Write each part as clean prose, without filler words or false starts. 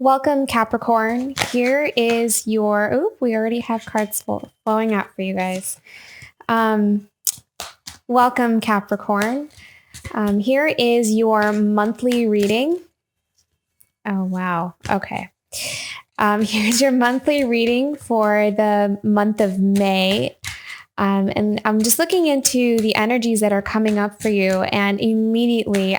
Welcome, Capricorn. Here is your, we already have cards flowing out for you guys. Welcome, Capricorn. Here is your monthly reading. Oh, wow. Okay. Here's your monthly reading for the month of May. And I'm just looking into the energies that are coming up for you. And immediately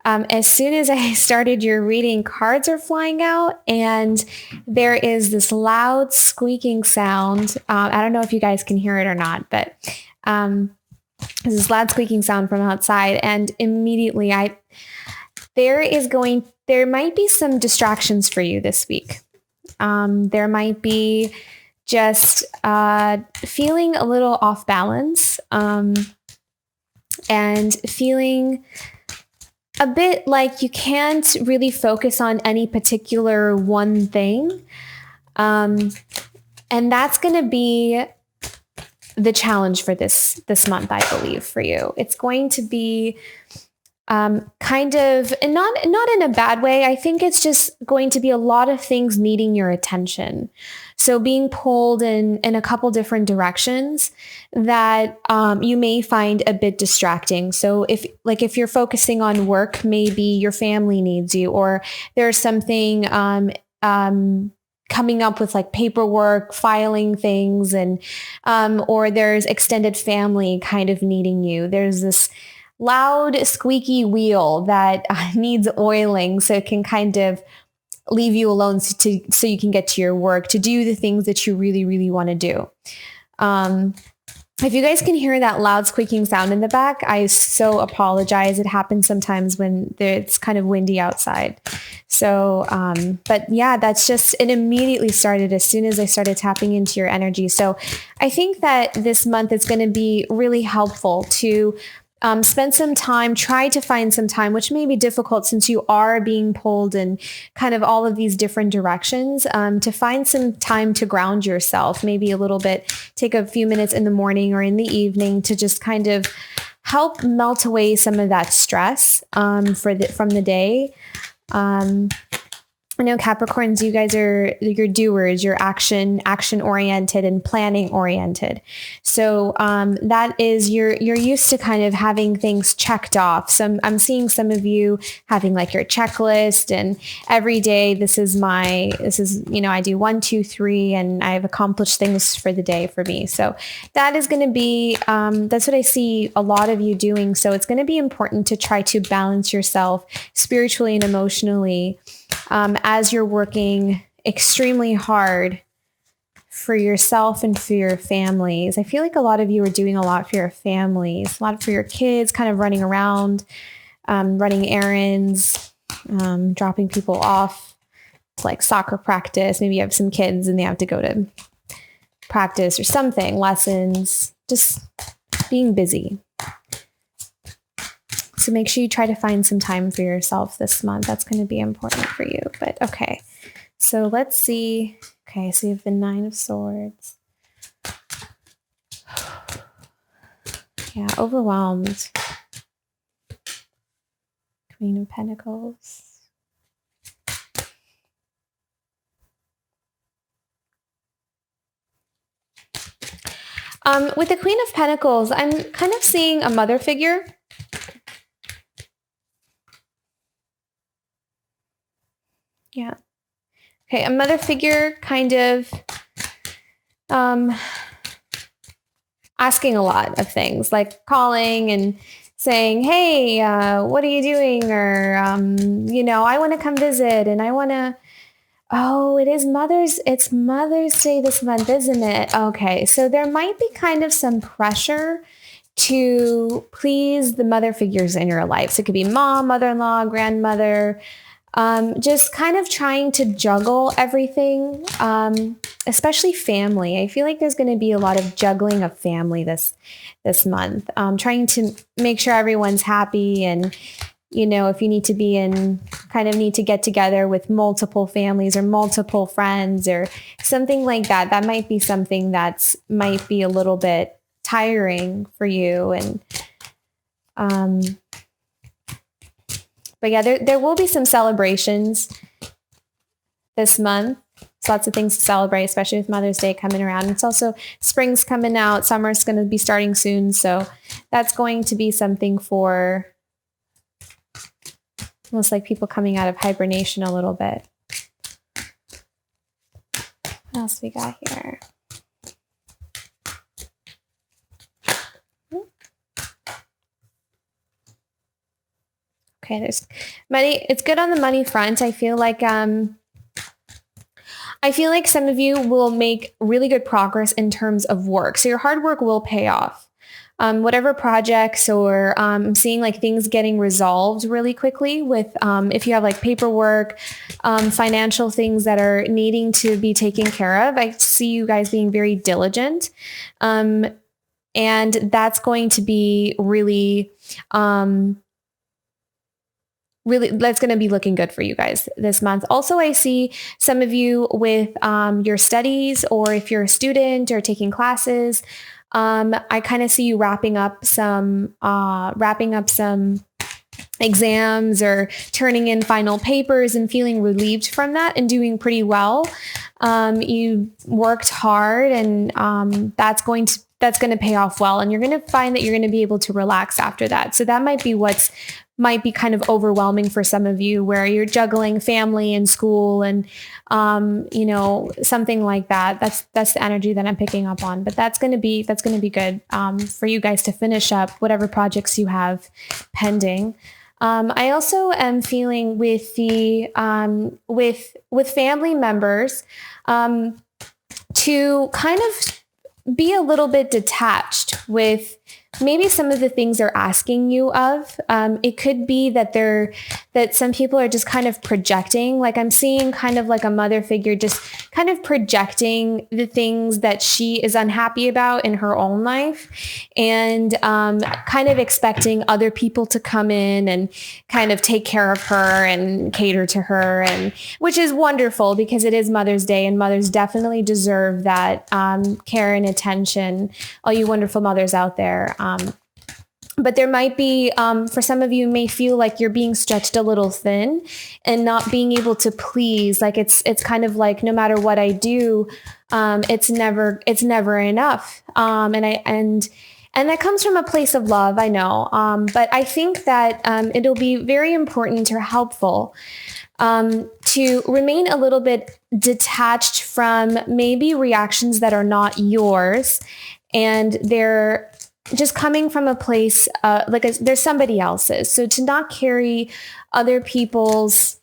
as soon as I started your reading, cards are flying out and there is this loud squeaking sound. I don't know if you guys can hear it or not, but there's this loud squeaking sound from outside. And immediately there might be some distractions for you this week. There might be just feeling a little off balance and feeling a bit like you can't really focus on any particular one thing. And that's going to be the challenge for this month, I believe, for you. It's going to be kind of, and not in a bad way. I think it's just going to be a lot of things needing your attention. So being pulled in a couple different directions that you may find a bit distracting. So if you're focusing on work, maybe your family needs you, or there's something coming up with like paperwork, filing things, and or there's extended family kind of needing you. There's this loud squeaky wheel that needs oiling so it can kind of leave you alone so you can get to your work, to do the things that you really, really want to do. If you guys can hear that loud squeaking sound in the back, I so apologize. It happens sometimes when it's kind of windy outside. So, but yeah, it immediately started as soon as I started tapping into your energy. So I think that this month is going to be really helpful to spend some time, try to find some time, which may be difficult since you are being pulled in kind of all of these different directions, to find some time to ground yourself, maybe a little bit, take a few minutes in the morning or in the evening to just kind of help melt away some of that stress from the day. I know Capricorns, you guys you're doers, you're action oriented and planning oriented. So that is you're used to kind of having things checked off. I'm seeing some of you having like your checklist, and every day this is I do 1, 2, 3, and I've accomplished things for the day for me. So that is going to be that's what I see a lot of you doing. So it's going to be important to try to balance yourself spiritually and emotionally as you're working extremely hard for yourself and for your families. I feel like a lot of you are doing a lot for your families, a lot for your kids, kind of running around, running errands, dropping people off to like soccer practice. Maybe you have some kids and they have to go to practice or something, lessons, just being busy. So make sure you try to find some time for yourself this month. That's going to be important for you. But okay, so let's see. Okay, so you have the 9 of Swords. Yeah, overwhelmed. Queen of Pentacles. With the Queen of Pentacles, I'm kind of seeing a mother figure. Yeah. Okay, a mother figure kind of asking a lot of things, like calling and saying, hey, what are you doing? Or, I want to come visit and I want to, it's Mother's Day this month, isn't it? Okay, so there might be kind of some pressure to please the mother figures in your life. So it could be mom, mother-in-law, grandmother, just kind of trying to juggle everything, especially family. I feel like there's going to be a lot of juggling of family this month, trying to make sure everyone's happy. And, if you need to get together with multiple families or multiple friends or something like that, that might be something might be a little bit tiring for you. And, but yeah, there will be some celebrations this month. So lots of things to celebrate, especially with Mother's Day coming around. It's also spring's coming out. Summer's going to be starting soon. So that's going to be something for almost like people coming out of hibernation a little bit. What else we got here? Okay, there's money. It's good on the money front. I feel like some of you will make really good progress in terms of work. So your hard work will pay off. Whatever projects or I'm seeing like things getting resolved really quickly with if you have like paperwork, financial things that are needing to be taken care of. I see you guys being very diligent. And that's going to be really, that's going to be looking good for you guys this month. Also, I see some of you with your studies, or if you're a student or taking classes, I kind of see you wrapping up some exams or turning in final papers and feeling relieved from that and doing pretty well. You worked hard, and that's going to pay off well, and you're going to find that you're going to be able to relax after that. So that might be kind of overwhelming for some of you, where you're juggling family and school and, something like that. That's the energy that I'm picking up on, but that's going to be good, for you guys to finish up whatever projects you have pending. I also am feeling with the, with family members, to kind of be a little bit detached with maybe some of the things they're asking you of. It could be that some people are just kind of projecting. Like I'm seeing kind of like a mother figure just kind of projecting the things that she is unhappy about in her own life, and kind of expecting other people to come in and kind of take care of her and cater to her, and which is wonderful because it is Mother's Day, and mothers definitely deserve that care and attention. All you wonderful mothers out there. But there might be, for some of you may feel like you're being stretched a little thin and not being able to please. Like it's kind of like, no matter what I do, it's never enough. And that comes from a place of love, I know. But I think that, it'll be very important or helpful, to remain a little bit detached from maybe reactions that are not yours, and they're just coming from a place there's somebody else's. So to not carry other people's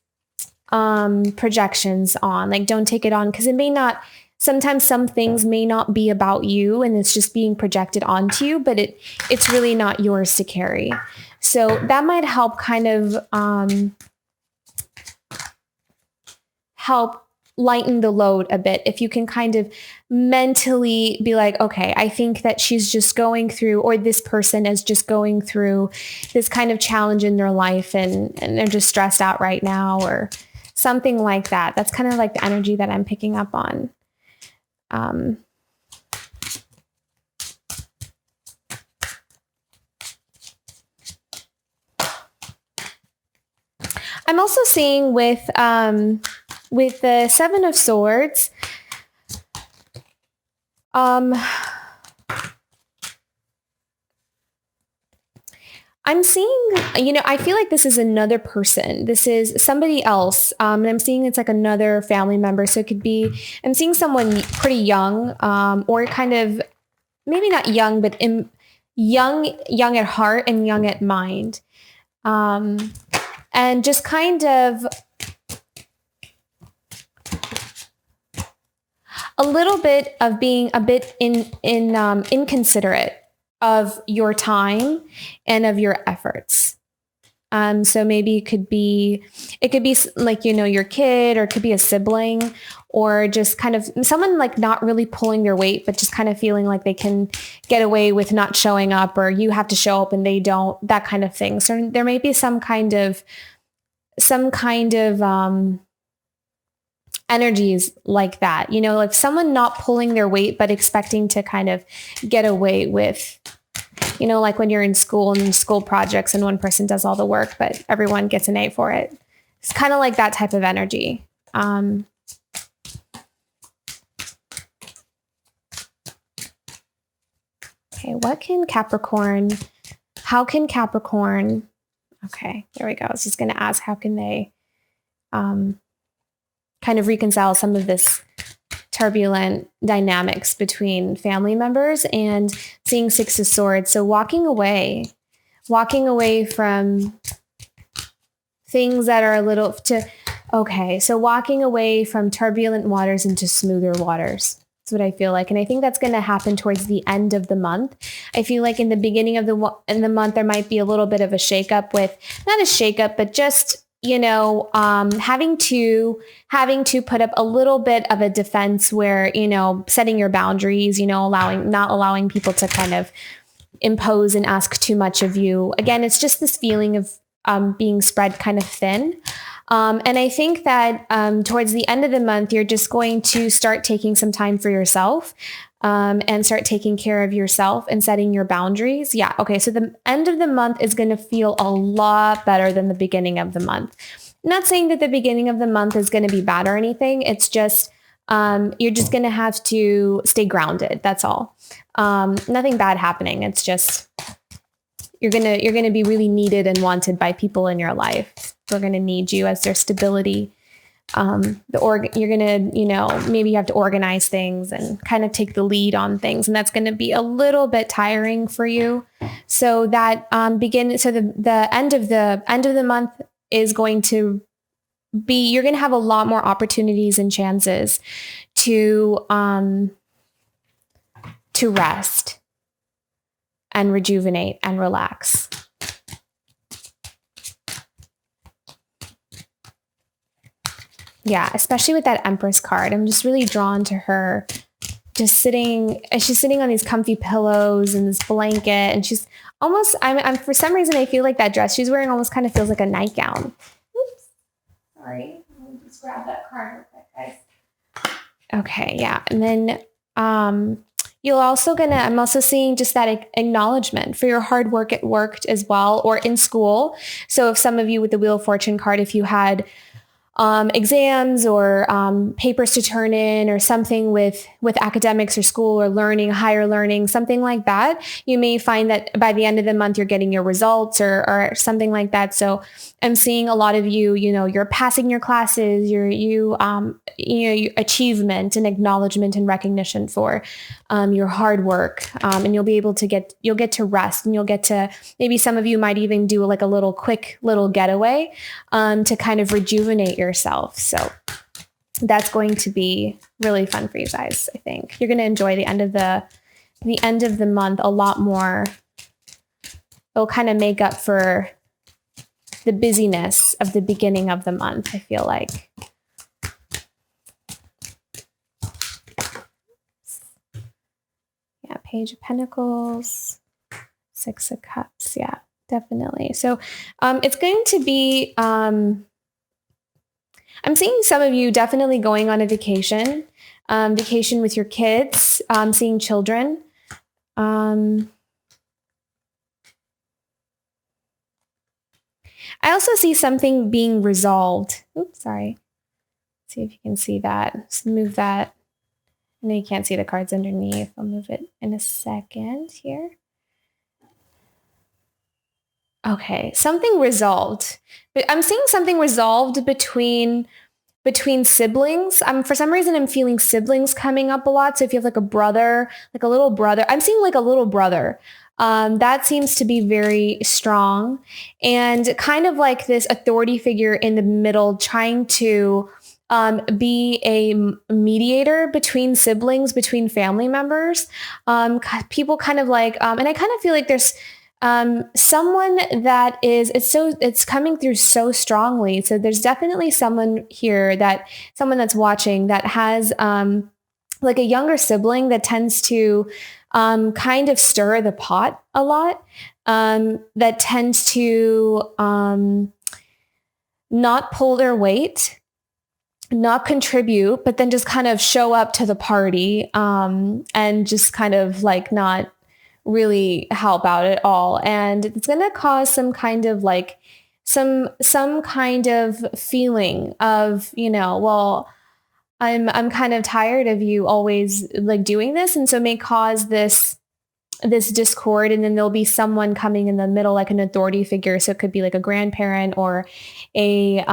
projections on, like don't take it on, because it may not, sometimes some things may not be about you and it's just being projected onto you, but it's really not yours to carry. So that might help kind of help lighten the load a bit. If you can kind of mentally be like, okay, I think that she's just going through, or this person is just going through this kind of challenge in their life, and they're just stressed out right now, or something like that. That's kind of like the energy that I'm picking up on. I'm also seeing with the Seven of Swords, I'm seeing, I feel like this is another person. This is somebody else. And I'm seeing it's like another family member. So it could be, I'm seeing someone pretty young, or kind of maybe not young, but young at heart and young at mind. And just kind of a little bit of being a bit inconsiderate of your time and of your efforts. So maybe it could be like, your kid, or it could be a sibling, or just kind of someone like not really pulling their weight, but just kind of feeling like they can get away with not showing up, or you have to show up and they don't, that kind of thing. So there may be some kind of energies like that, like someone not pulling their weight, but expecting to kind of get away with, like when you're in school and school projects and one person does all the work, but everyone gets an A for it. It's kind of like that type of energy. Okay, okay, there we go. I was just going to ask, how can they kind of reconcile some of this turbulent dynamics between family members, and seeing Six of Swords. So walking away from things that are so walking away from turbulent waters into smoother waters. That's what I feel like. And I think that's going to happen towards the end of the month. I feel like in the beginning of the month, there might be a little bit of a shakeup not a shakeup, but just, having to put up a little bit of a defense where, setting your boundaries, not allowing people to kind of impose and ask too much of you. Again, it's just this feeling of being spread kind of thin. And I think that towards the end of the month, you're just going to start taking some time for yourself and start taking care of yourself and setting your boundaries. Yeah. Okay. So the end of the month is going to feel a lot better than the beginning of the month. I'm not saying that the beginning of the month is going to be bad or anything. It's just you're just going to have to stay grounded. That's all. Nothing bad happening. It's just you're gonna be really needed and wanted by people in your life. They're gonna need you as their stability. You're gonna, maybe you have to organize things and kind of take the lead on things, and that's gonna be a little bit tiring for you. So that the end of the month is going to be, you're gonna have a lot more opportunities and chances to rest and rejuvenate and relax. Yeah, especially with that Empress card. I'm just really drawn to her she's sitting on these comfy pillows and this blanket, and she's almost, I'm for some reason, I feel like that dress she's wearing almost kind of feels like a nightgown. Oops. Sorry. Let me just grab that card real quick, guys. Okay, yeah. And then I'm also seeing just that acknowledgement for your hard work at work as well, or in school. So if some of you with the Wheel of Fortune card, if you had exams or papers to turn in, or something with academics or school or learning, higher learning, something like that, you may find that by the end of the month, you're getting your results or something like that. So I'm seeing a lot of you, you're passing your classes, your achievement and acknowledgement and recognition for your hard work. And you'll get to rest, and you'll get to, maybe some of you might even do like a quick little getaway to kind of rejuvenate yourself. So that's going to be really fun for you guys. I think you're going to enjoy the end of the month a lot more. It'll kind of make up for the busyness of the beginning of the month, I feel like. Yeah, Page of Pentacles, Six of Cups. Yeah, definitely. So it's going to be, I'm seeing some of you definitely going on a vacation with your kids, seeing children. I also see something being resolved. Oops, sorry. Let's see if you can see that. Let's move that. I know you can't see the cards underneath. I'll move it in a second here. Okay, something resolved. But I'm seeing something resolved between siblings. For some reason, I'm feeling siblings coming up a lot. So if you have like a brother, like a little brother, I'm seeing like a little brother. That seems to be very strong, and kind of like this authority figure in the middle, trying to be a mediator between siblings, between family members. People kind of like, and I kind of feel like there's someone that it's coming through so strongly. So there's definitely someone here, someone that's watching, that has like a younger sibling that tends to kind of stir the pot a lot, that tends to not pull their weight, not contribute, but then just kind of show up to the party and just kind of like not really help out at all. And it's going to cause some kind of like some kind of feeling of, well, I'm kind of tired of you always like doing this. And so it may cause this this discord, and then there'll be someone coming in the middle, like an authority figure. So it could be like a grandparent or a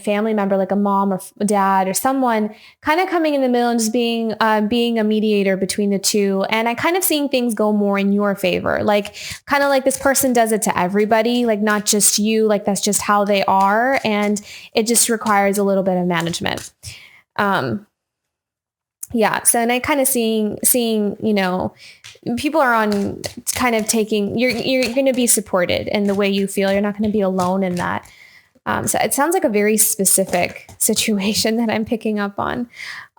family member, like a mom or dad or someone kind of coming in the middle and just being a mediator between the two. And I kind of seeing things go more in your favor, like kind of like this person does it to everybody, like not just you, like that's just how they are. And it just requires a little bit of management. Yeah. So, and I kind of seeing, people are on kind of taking, you're going to be supported in the way you feel. You're not going to be alone in that. So it sounds like a very specific situation that I'm picking up on.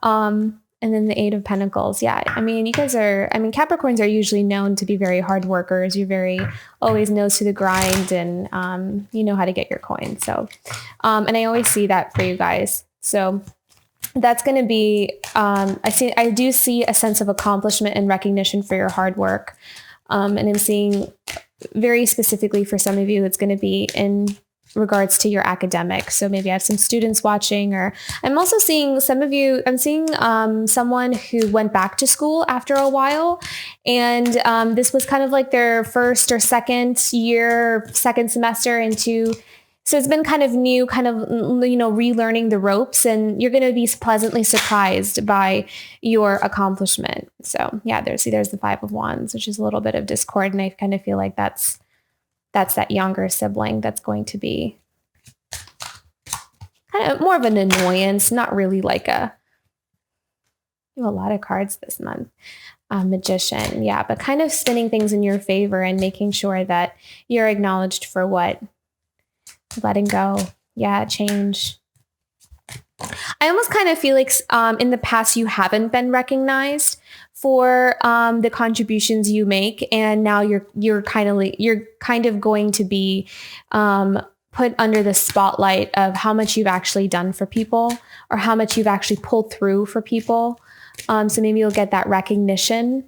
And then the 8 of Pentacles. Yeah. I mean, Capricorns are usually known to be very hard workers. You're very always nose to the grind, and you know how to get your coin. So, and I always see that for you guys. So that's going to be, I do see a sense of accomplishment and recognition for your hard work. And I'm seeing very specifically for some of you, it's going to be in regards to your academics. So maybe I have some students watching, or I'm also seeing some of you, I'm seeing someone who went back to school after a while. And this was kind of like their first or second semester into. So it's been kind of new, kind of, relearning the ropes, and you're going to be pleasantly surprised by your accomplishment. So yeah, there's the 5 of Wands, which is a little bit of discord. And I kind of feel like that's that younger sibling that's going to be kind of more of an annoyance, not really like you have a lot of cards this month. Magician. Yeah. But kind of spinning things in your favor and making sure that you're acknowledged for what. Letting go. Yeah. Change. I almost kind of feel like in the past you haven't been recognized for the contributions you make, and now you're kind of going to be put under the spotlight of how much you've actually done for people, or how much you've actually pulled through for people. So maybe you'll get that recognition.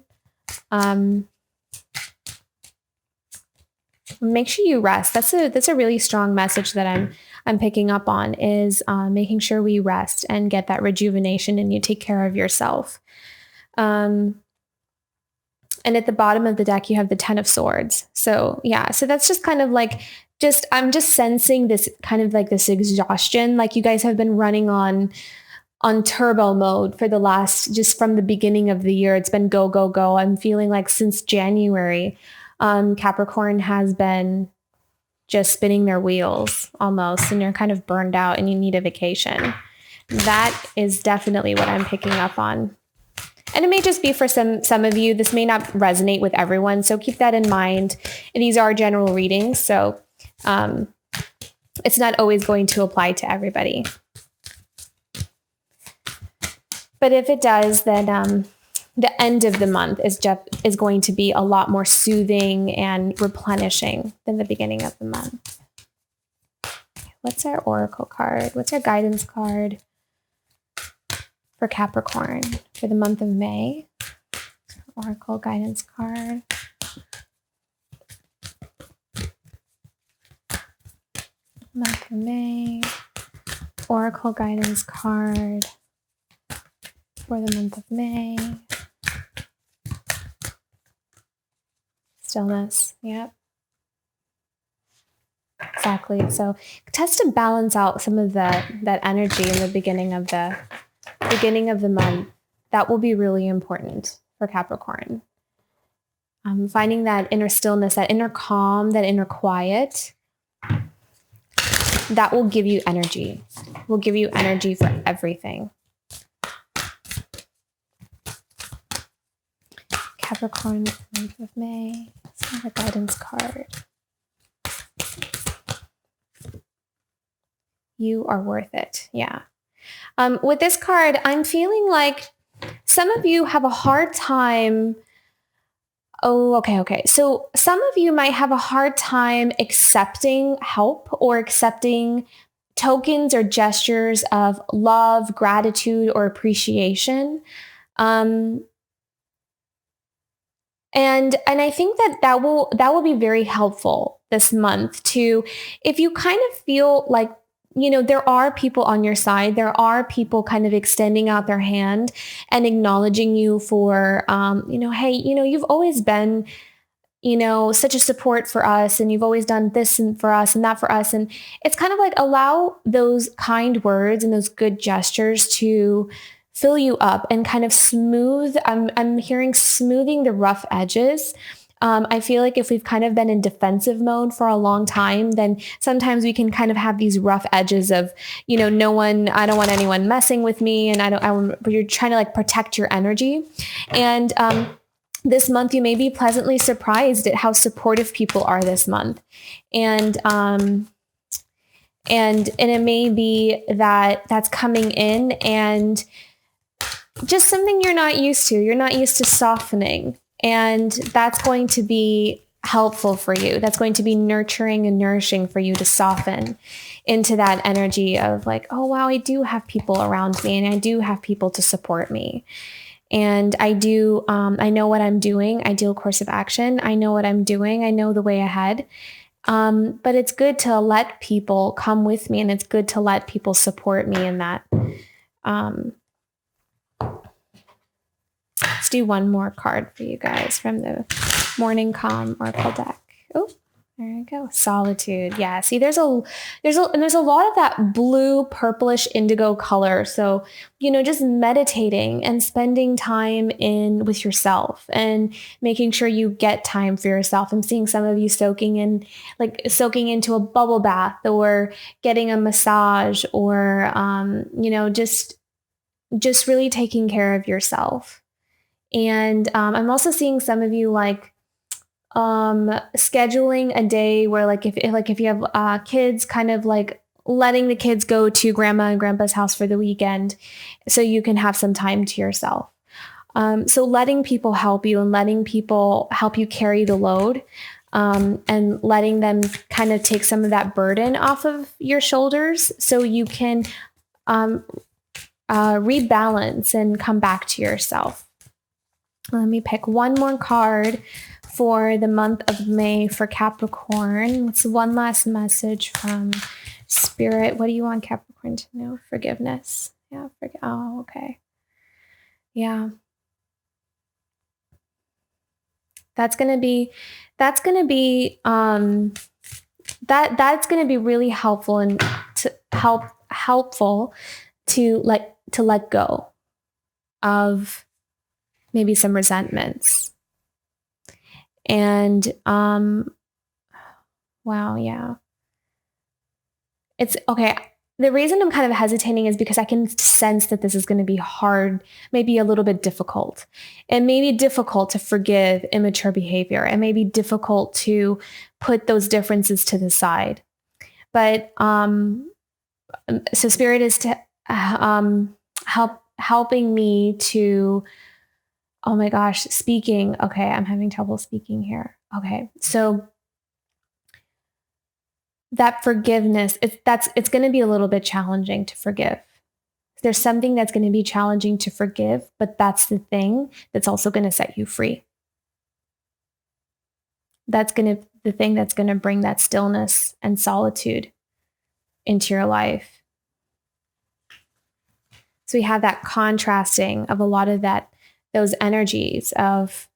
Make sure you rest. That's a really strong message that I'm picking up on, is making sure we rest and get that rejuvenation, and you take care of yourself. And at the bottom of the deck, you have the 10 of Swords. So yeah, so that's just kind of like, I'm just sensing this kind of like this exhaustion, like you guys have been running on turbo mode for the last, just from the beginning of the year. It's been go, go, go. I'm feeling like since January, Capricorn has been just spinning their wheels almost, and you're kind of burned out and you need a vacation. That is definitely what I'm picking up on. And it may just be for some of you. This may not resonate with everyone, so keep that in mind. And these are general readings, so it's not always going to apply to everybody. But if it does, then the end of the month is going to be a lot more soothing and replenishing than the beginning of the month. What's our oracle card? What's our guidance card for Capricorn for the month of May? Oracle guidance card. Month of May. Oracle guidance card for the month of May. Stillness. Yep. Exactly. So test to balance out some of that energy in the beginning of the month. That will be really important for Capricorn. Finding that inner stillness, that inner calm, that inner quiet, that will give you energy. Will give you energy for everything. Capricorn, month of May. Let's have a guidance card. You are worth it. Yeah. With this card, I'm feeling like some of you have a hard time. Oh, okay. So some of you might have a hard time accepting help or accepting tokens or gestures of love, gratitude, or appreciation. And I think that will be very helpful this month to, if you kind of feel like there are people on your side. There are people kind of extending out their hand and acknowledging you for, hey, you've always been, such a support for us, and you've always done this and for us and that for us. And it's kind of like, allow those kind words and those good gestures to fill you up and kind of smooth. I'm hearing smoothing the rough edges. I feel like if we've kind of been in defensive mode for a long time, then sometimes we can kind of have these rough edges of, I don't want anyone messing with me. And you're trying to like protect your energy. And, this month, you may be pleasantly surprised at how supportive people are this month. And it may be that that's coming in and just something you're not used to. You're not used to softening. And that's going to be helpful for you. That's going to be nurturing and nourishing for you to soften into that energy of like, oh, wow, I do have people around me and I do have people to support me. And I know what I'm doing. Ideal course of action. I know what I'm doing. I know the way ahead. But it's good to let people come with me, and it's good to let people support me in that. Let's do one more card for you guys from the Morning Calm Oracle deck. Oh, there we go. Solitude. Yeah. See, there's a lot of that blue, purplish, indigo color. So, just meditating and spending time with yourself and making sure you get time for yourself. I'm seeing some of you soaking into a bubble bath or getting a massage or, just really taking care of yourself. And I'm also seeing some of you scheduling a day where if you have kids, kind of like letting the kids go to grandma and grandpa's house for the weekend so you can have some time to yourself. So letting people help you and letting people help you carry the load, and letting them kind of take some of that burden off of your shoulders so you can rebalance and come back to yourself. Let me pick one more card for the month of May for Capricorn. What's one last message from Spirit? What do you want Capricorn to know? Forgiveness. Yeah. Oh, okay. Yeah. That's going to be really helpful and helpful to let go of maybe some resentments. And, wow. Yeah. It's okay. The reason I'm kind of hesitating is because I can sense that this is going to be hard, maybe a little bit difficult. It may be difficult to forgive immature behavior. It may be difficult to put those differences to the side. But, so Spirit is to, helping me to, oh my gosh, speaking. Okay, I'm having trouble speaking here. Okay, so that forgiveness, it's going to be a little bit challenging to forgive. There's something that's going to be challenging to forgive, but that's the thing that's also going to set you free. That's the thing that's going to bring that stillness and solitude into your life. So we have that contrasting of a lot of those energies of,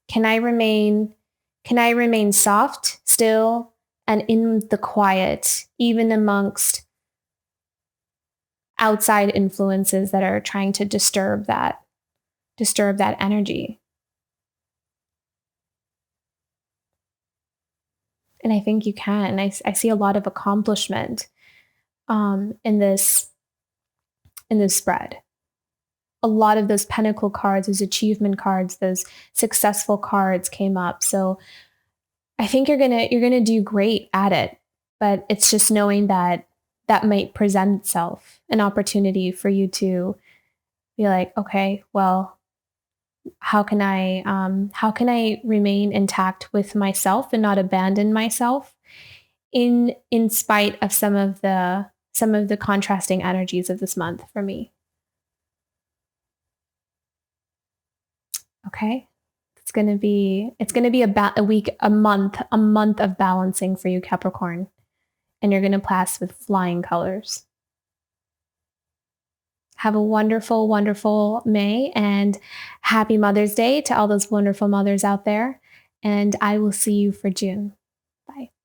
can I remain soft, still, and in the quiet, even amongst outside influences that are trying to disturb that energy. And I think you can. I see a lot of accomplishment in this spread. A lot of those pentacle cards, those achievement cards, those successful cards came up. So I think you're gonna do great at it. But it's just knowing that might present itself, an opportunity for you to be like, okay, well, how can I remain intact with myself and not abandon myself in spite of some of the contrasting energies of this month for me. Okay. It's going to be about a week, a month of balancing for you, Capricorn. and you're going to pass with flying colors. Have a wonderful, wonderful May, and happy Mother's Day to all those wonderful mothers out there. And I will see you for June. Bye.